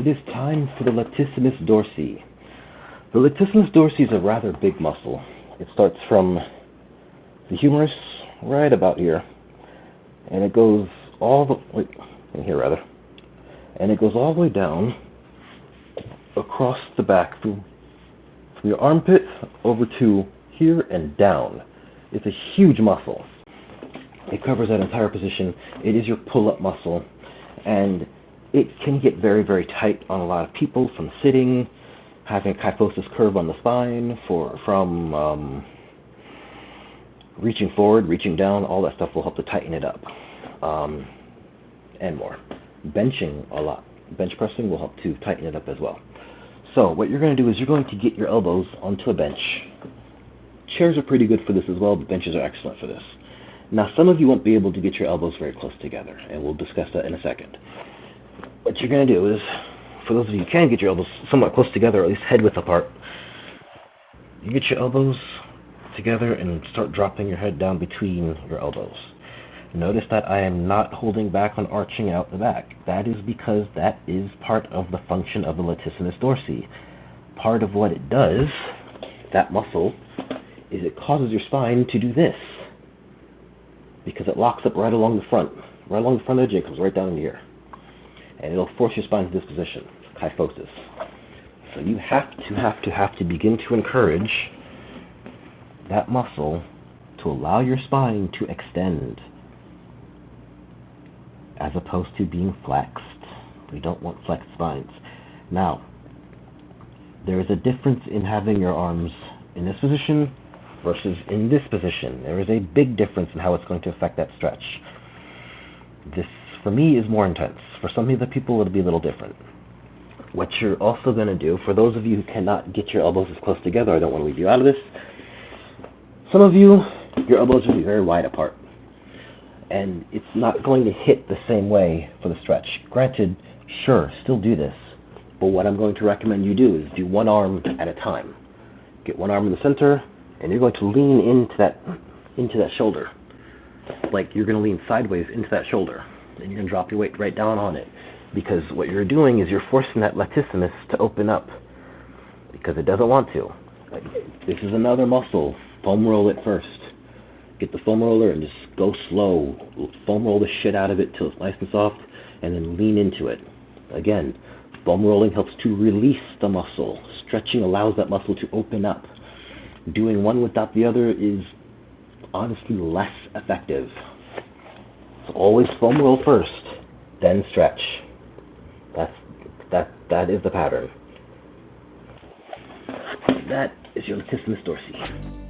is time for the Latissimus Dorsi. The Latissimus Dorsi is a rather big muscle. It starts from the humerus right about here, and it goes all the way in here rather, and it goes all the way down across the back from your armpit over to here and down. It's a huge muscle. It covers that entire position. It is your pull-up muscle, and it can get very, very tight on a lot of people from sitting, having a kyphosis curve on the spine, from reaching forward, reaching down. All that stuff will help to tighten it up, and more. Benching a lot. Bench pressing will help to tighten it up as well. So what you're going to do is you're going to get your elbows onto a bench. Chairs are pretty good for this as well, but benches are excellent for this. Now, some of you won't be able to get your elbows very close together, and we'll discuss that in a second. What you're going to do is, for those of you who can get your elbows somewhat close together, or at least head width apart, you get your elbows together and start dropping your head down between your elbows. Notice that I am not holding back on arching out the back. That is because that is part of the function of the Latissimus Dorsi. Part of what it does, that muscle, is it causes your spine to do this, because it locks up right along the front edge, and comes right down into here, and it'll force your spine to this position, kyphosis. So you have to begin to encourage that muscle to allow your spine to extend, as opposed to being flexed. We don't want flexed spines. Now, there is a difference in having your arms in this position versus in this position. There is a big difference in how it's going to affect that stretch. This, for me, is more intense. For some other people, it'll be a little different. What you're also going to do, for those of you who cannot get your elbows as close together, I don't want to leave you out of this. Some of you, your elbows will be very wide apart, and it's not going to hit the same way for the stretch. Granted, sure, still do this, but what I'm going to recommend you do is do one arm at a time. Get one arm in the center, and you're going to lean into that shoulder. Like you're going to lean sideways into that shoulder, and you're going to drop your weight right down on it, because what you're doing is you're forcing that latissimus to open up, because it doesn't want to. Like, this is another muscle. Foam roll it first. Get the foam roller and just go slow. Foam roll the shit out of it till it's nice and soft, and then lean into it. Again, foam rolling helps to release the muscle. Stretching allows that muscle to open up. Doing one without the other is honestly less effective. So always foam roll first, then stretch. That is the pattern. That is your Latissimus Dorsi.